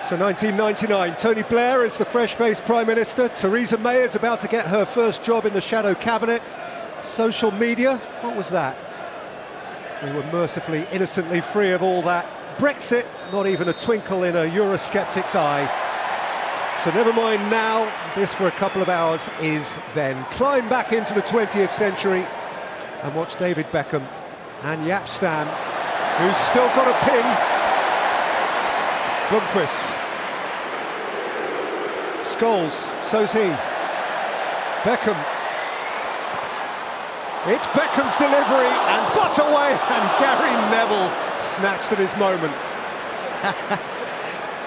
So 1999, Tony Blair is the fresh-faced Prime Minister. Theresa May is about to get her first job in the shadow cabinet. Social media, what was that? We were mercifully, innocently free of all that. Brexit, not even a twinkle in a Eurosceptic's eye. So never mind now, this for a couple of hours is then. Climb back into the 20th century and watch David Beckham and Jaap Stam, who's still got a pin. Blomqvist. Scholes, so's he. Beckham. It's Beckham's delivery and butt away, and Gary Neville snatched at his moment.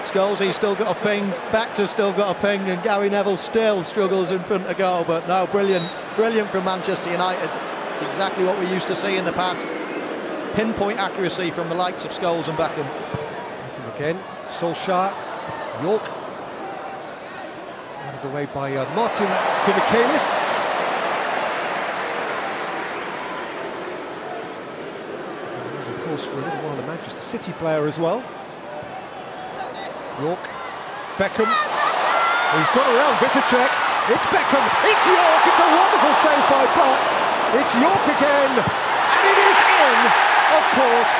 Scholes, he's still got a ping, Baxter's still got a ping, and Gary Neville still struggles in front of goal. But no, brilliant from Manchester United. It's exactly what we used to see in the past. Pinpoint accuracy from the likes of Scholes and Beckham. Again, Solskjaer, York. Out of the way by Martin de Michaelis. Of course, for a little while a Manchester City player as well. York, Beckham, he's got around Vitacek, it's Beckham, it's York, it's a wonderful save by Butt, it's York again, and it is in, of course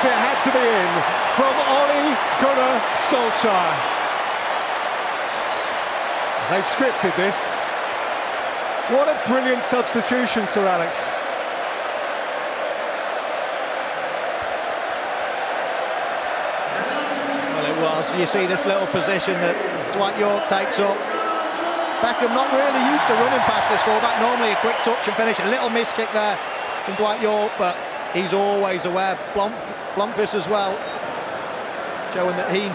it had to be in, from Ole Gunnar Solskjaer. They've scripted this. What a brilliant substitution, Sir Alex. You see this little position that Dwight York takes up. Beckham not really used to running past this fullback. Normally a quick touch and finish. A little miss kick there from Dwight York, but he's always aware. Blomqvist as well, showing that he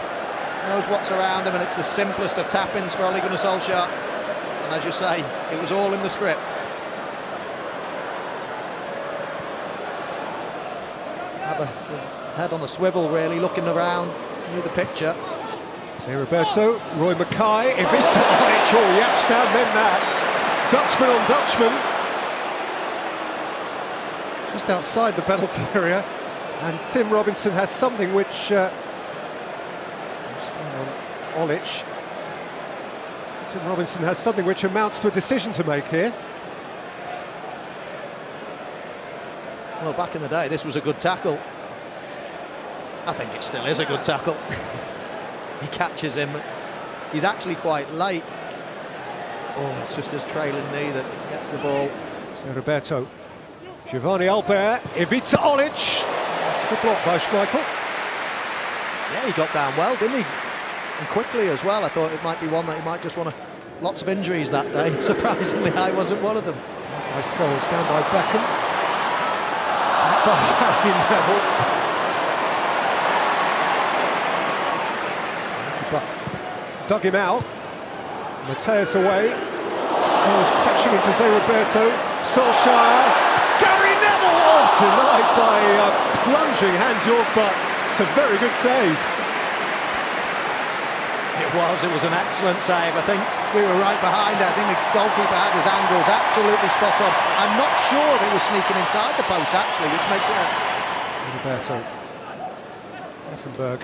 knows what's around him, and it's the simplest of tap-ins for Ole Gunnar Solskjaer. And as you say, it was all in the script. Have his head on a swivel, really, looking around. Knew the picture. Say Roberto, Roy Mackay, if it's Onic or Jaap Stam, then that. Dutchman on Dutchman. Just outside the penalty area. And Tim Robinson has something which... on Olic. Tim Robinson has something which amounts to a decision to make here. Well, back in the day, this was a good tackle. I think it still is a good tackle. He catches him. He's actually quite late. Oh, it's just his trailing knee that gets the ball. So Roberto, Giovanni Albert, Ivica Olic. That's a good block by Schmeichel. Yeah, he got down well, didn't he? And quickly as well. I thought it might be one that he might just want to... Lots of injuries that day. Surprisingly, I wasn't one of them. By Scholes, down by Beckham. Back by Gary Neville. Dug him out. Mateus away. Scholes crashing into Zé Roberto. Solskjaer. Gary Neville! Oh, denied by plunging Hans York, but it's a very good save. It was an excellent save. I think we were right behind it. I think the goalkeeper had his angles absolutely spot on. I'm not sure if he was sneaking inside the post, actually, which makes it... Roberto. Effenberg.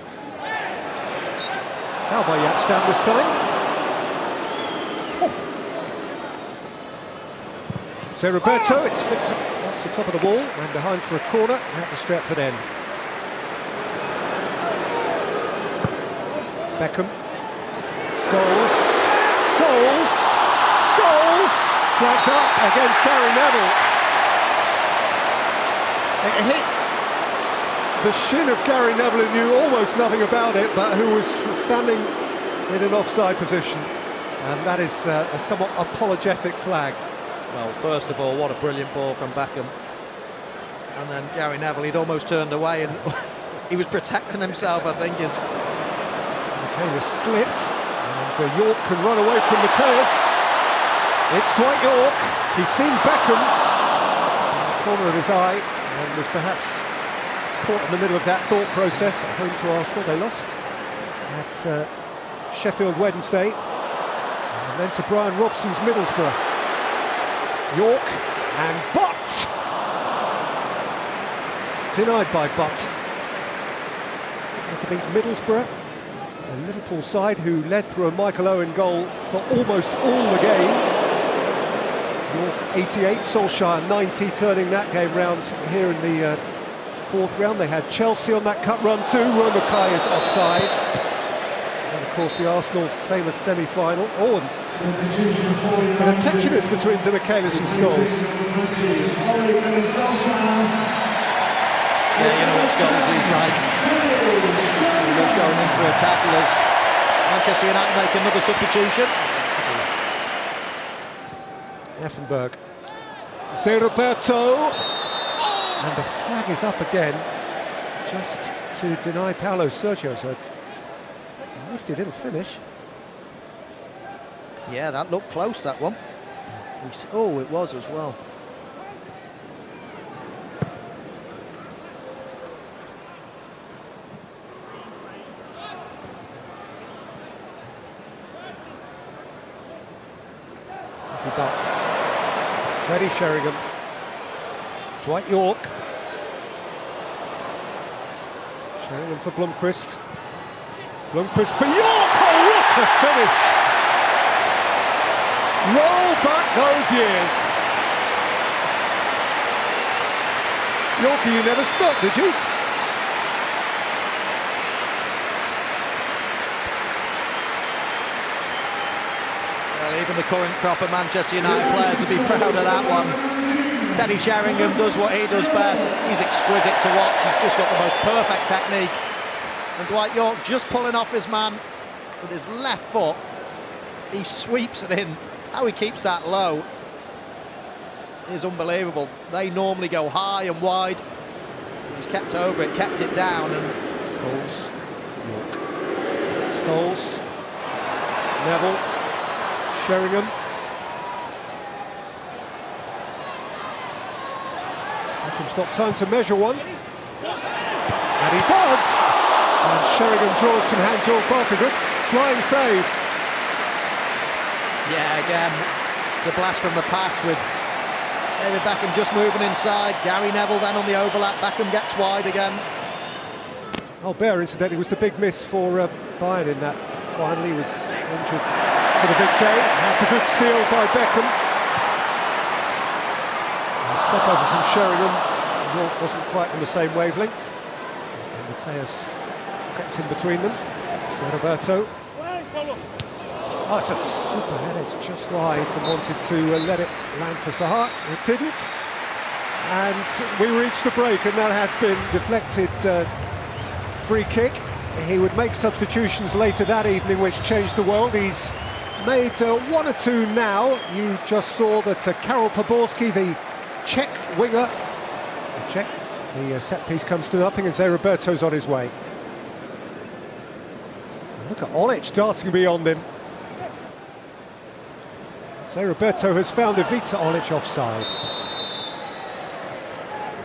Foul by Jaap Stam this time. Oh. So Roberto, it's flipped off the top of the wall and behind for a corner at the Stretford end. Beckham. Scholes. Flags up against Gary Neville. It hit the shin of Gary Neville, who knew almost nothing about it, but who was standing in an offside position. And that is a somewhat apologetic flag. Well, first of all, what a brilliant ball from Beckham. And then Gary Neville, he'd almost turned away and he was protecting himself, I think. Michaelis slipped, and York can run away from Mateus. It's Dwight York. He's seen Beckham in the corner of his eye and was perhaps caught in the middle of that thought process. Home to Arsenal, they lost at Sheffield Wednesday, and then to Brian Robson's Middlesbrough. York and Butt! Denied by Butt. To beat Middlesbrough A Liverpool side who led through a Michael Owen goal for almost all the game. York 88, Solskjaer 90, turning that game round here in the fourth round. They had Chelsea on that cut run too. Roy Mackay is offside. And of course the Arsenal famous semi-final. Oh, and a tension is between Demichelis and Scholes. Yeah, you know what Scholes is like. He loves going in for a tackle as Manchester United make another substitution. Effenberg. Zé Roberto. And the flag is up again, just to deny Paulo Sergio's a nifty little finish. Yeah, that looked close, that one. Oh, it was as well. Teddy Sheringham, Dwight York, Sheringham for Blomqvist, Blomqvist for York. Oh, what a finish! Roll back those years. Yorkie, you never stopped, did you? Well, even the current crop of Manchester United players would be proud of that one. Teddy Sheringham does what he does best. He's exquisite to watch. He's just got the most perfect technique. And Dwight York just pulling off his man with his left foot. He sweeps it in. How he keeps that low is unbelievable. They normally go high and wide. He's kept over it, kept it down, and Scholes, York, Scholes, Neville, Sheringham. Beckham's got time to measure one, and he does. And Sheringham draws from Hans-Jörg Barker. Good flying save. yeah, again, it's a blast from the past with David Beckham just moving inside. Gary Neville then on the overlap. Beckham gets wide again. Albert, incidentally, was the big miss for Bayern in that. Finally, was injured for the big day. That's a good steal by Beckham. A step over from Sheringham. York wasn't quite on the same wavelength. And Mateus crept in between them. So Roberto. Oh, it's a super header, it's just wide, and wanted to let it land for Sahar. It didn't. And we reached the break, and that has been deflected. Free kick. He would make substitutions later that evening, which changed the world. He's made one or two now. You just saw that Karol Poborski, the Czech winger, the set piece comes to nothing, and Zé Roberto's on his way. Look at Olic darting beyond him. Zé Roberto has found Ivica Olic offside.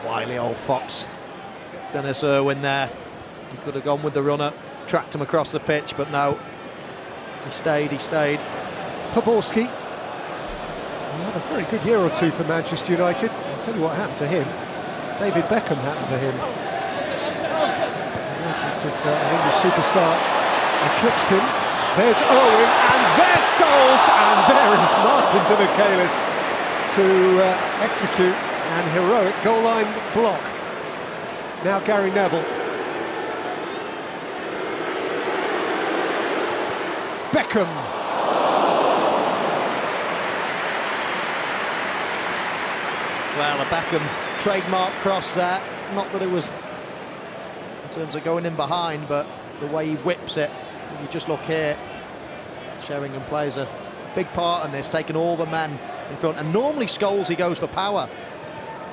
Wily old fox. Dennis Irwin there. He could have gone with the runner, tracked him across the pitch, but no. He stayed. Poborski. He had a very good year or two for Manchester United. I'll tell you what happened to him. David Beckham happened to him. An English superstar eclipsed him. There's Irwin, and there's Scholes, and there is Martin Demichelis to execute an heroic goal line block. Now Gary Neville. Beckham. Well, a Beckham trademark cross there. Not that it was in terms of going in behind, but the way he whips it. You just look here. Sheringham plays a big part in this, taking all the men in front. And normally Scholes, he goes for power.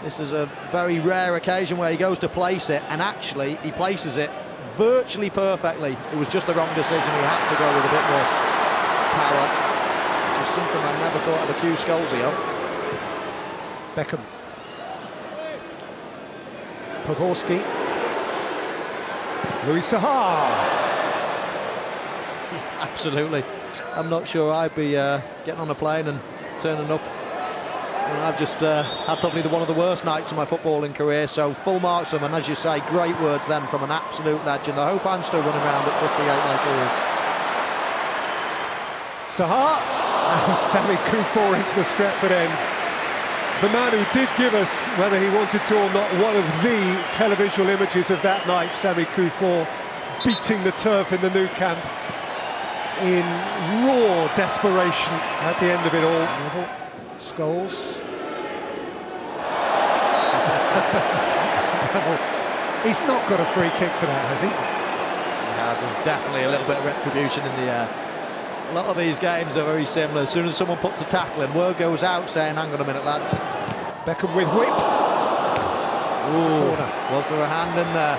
This is a very rare occasion where he goes to place it, and actually he places it virtually perfectly. It was just the wrong decision. He had to go with a bit more power, which is something I never thought I'd accuse Scholesy of. Beckham. Poborski. Louis Sahar. Absolutely. I'm not sure I'd be getting on a plane and turning up Well, I've just had probably one of the worst nights of my footballing career, so full marks to them, and as you say, great words then from an absolute legend. I hope I'm still running around at 58 like he is. Sahar and Sami Kufor into the Stretford end. The man who did give us, whether he wanted to or not, one of the televisual images of that night, Sami Kufor beating the turf in the Nou Camp in raw desperation at the end of it all. Neville, Scholes. He's not got a free kick for that, has he? He has. There's definitely a little bit of retribution in the air. A lot of these games are very similar. As soon as someone puts a tackle in, word goes out saying, hang on a minute, lads. Beckham with whip. Ooh, was there a hand in there?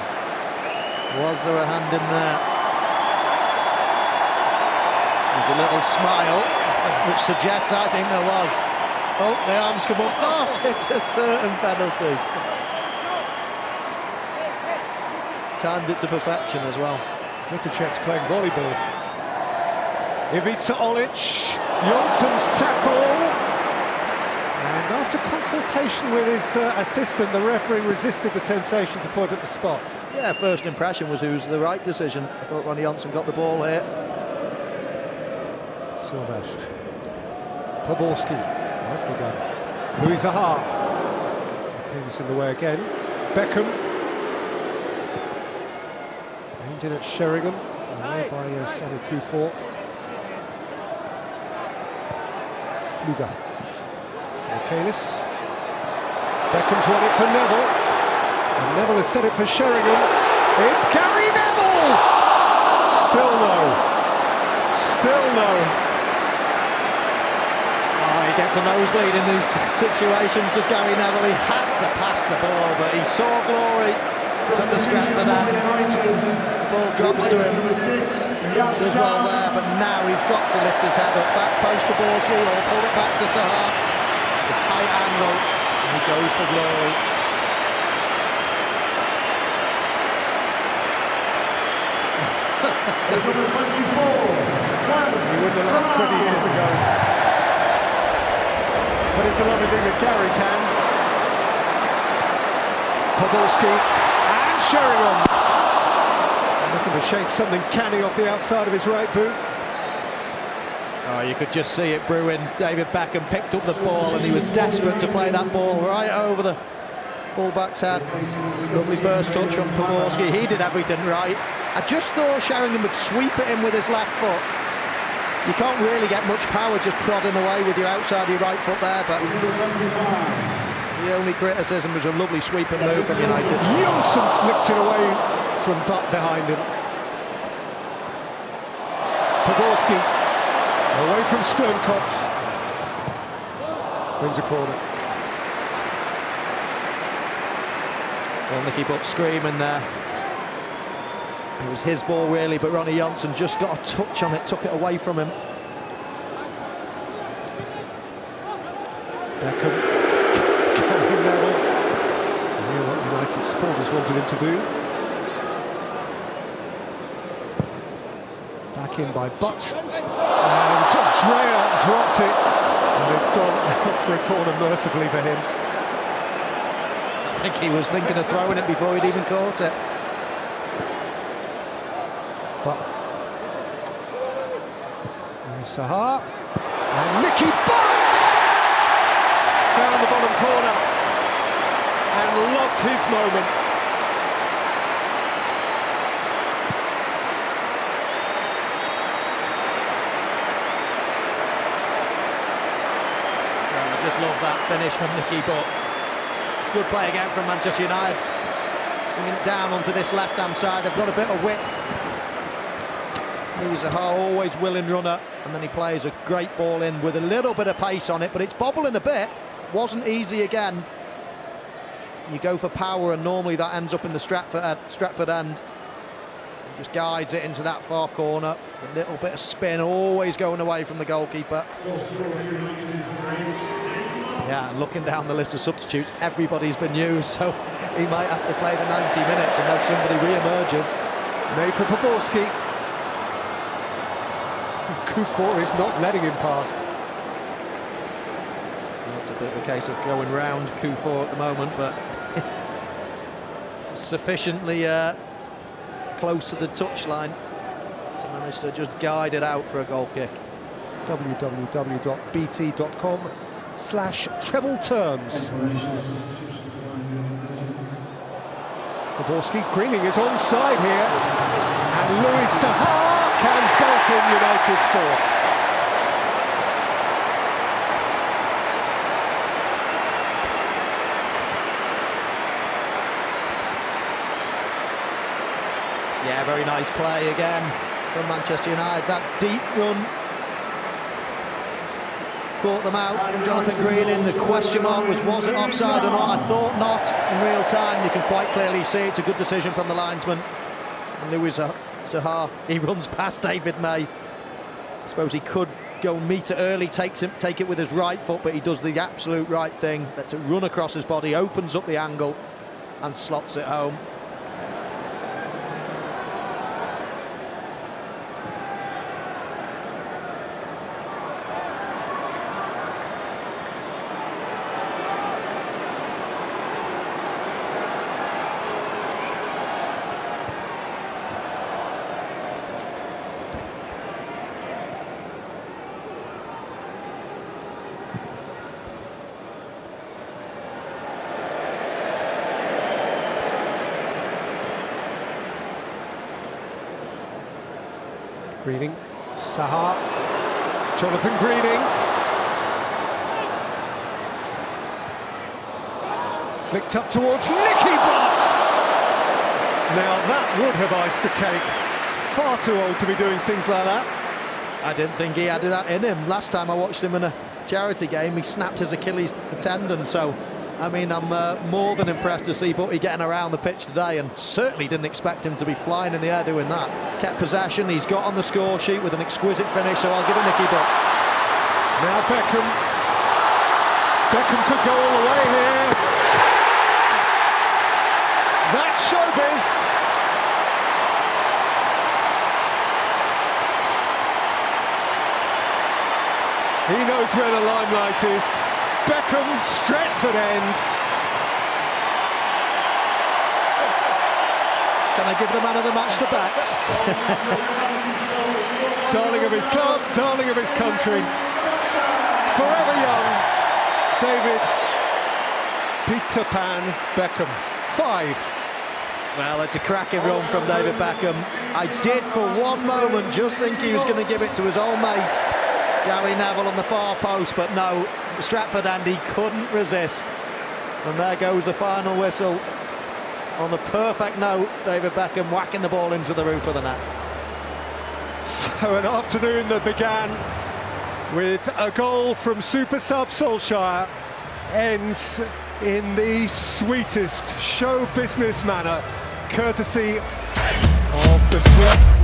Was there a hand in there? There's a little smile, which suggests I think there was. Oh, the arms come up. Oh, it's a certain penalty. Timed it to perfection as well. Mitrović's playing volleyball. Ivica Olic, Jonsson's tackle. And after consultation with his assistant, the referee resisted the temptation to point at the spot. Yeah, first impression was it was the right decision. I thought Ronnie Jonsson got the ball here. Sylvestre. Poborski, nicely done. Louis Zaha. He's in the way again. Beckham. Aimed in at Sheringham. Away by Sami Kufor. Fluga. Michaelis. Beckham's won it for Neville. And Neville has set it for Sheringham. It's Gary Neville! Still no. Still no. Oh, he gets a nosebleed in these situations, as Gary Neville. He had to pass the ball, but he saw glory at the Stretford end. The ball drops to him. Does well there, but now he's got to lift his head up. Back post Poborski, or pull it back to Sahar. It's a tight angle, and he goes for glory. He wouldn't have laughed 20 years ago. But it's a lovely thing that Gary can. Poborski and Sheringham. Looking to shape something canny off the outside of his right boot. Oh, you could just see it brewing. David Beckham picked up the ball and he was desperate to play that ball right over the full-back's head. Lovely first touch from Poborski. He did everything right. I just thought Sheringham would sweep it in with his left foot. You can't really get much power just prodding away with your outside of your right foot there, but the only criticism was a lovely sweeping move from United. Jonsson flicked it away from Butt behind him. Poborski away from Sternkopf. Wins a corner. Well, Nicky Butt screaming there. It was his ball really, but Ronnie Jonsson just got a touch on it, took it away from him. Beckham, Gary Neville. I knew what United supporters wanted him to do. Back in by Butt. And Drea dropped it. And it's gone out for a corner mercifully for him. I think he was thinking of throwing it before he'd even caught it. But Sahar and Nicky Butt found the bottom corner and loved his moment. I just love that finish from Nicky Butt. It's good play again from Manchester United. Bringing it down onto this left-hand side. They've got a bit of width. He's a always willing runner, and then he plays a great ball in with a little bit of pace on it, but it's bobbling a bit. Wasn't easy again. You go for power, and normally that ends up in the Stretford end. He just guides it into that far corner. A little bit of spin, always going away from the goalkeeper. Yeah, and looking down the list of substitutes, everybody's been used, so he might have to play the 90 minutes unless somebody re-emerges. Made for Poborski. Kufor is not letting him past. It's a bit of a case of going round Q4 at the moment, but sufficiently close to the touchline to manage to just guide it out for a goal kick. www.bt.com/treble-terms. Zaborski, Greening is onside here, and Louis Saha can bolt in United's fourth. Yeah, very nice play again from Manchester United. That deep run caught them out from Jonathan Greening. The question mark was it offside or not? I thought not in real time. You can quite clearly see it's a good decision from the linesman. And Louis Saha, he runs past David May. I suppose he could go meet it early, take it with his right foot, but he does the absolute right thing. Lets it run across his body, opens up the angle and slots it home. Greening, Saha, Jonathan Greening. Flicked up towards Nicky Butt. Now that would have iced the cake. Far too old to be doing things like that. I didn't think he had that in him. Last time I watched him in a charity game, he snapped his Achilles tendon, so I mean, I'm more than impressed to see Butty getting around the pitch today, and certainly didn't expect him to be flying in the air doing that. Kept possession, he's got on the score sheet with an exquisite finish, so I'll give it Nicky Butt. Now Beckham. Beckham could go all the way here. That's showbiz. He knows where the limelight is. Beckham, Stretford end. Can I give the man of the match to Becks? Darling of his club, darling of his country. Forever young, David Peter Pan Beckham. 5. Well, it's a cracking run from David Beckham. I did for one moment just think he was going to give it to his old mate Gary Neville on the far post, but no, Stratford Andy couldn't resist. And there goes the final whistle. On a perfect note, David Beckham whacking the ball into the roof of the net. So an afternoon that began with a goal from super sub Solskjaer ends in the sweetest show business manner, courtesy of the sweet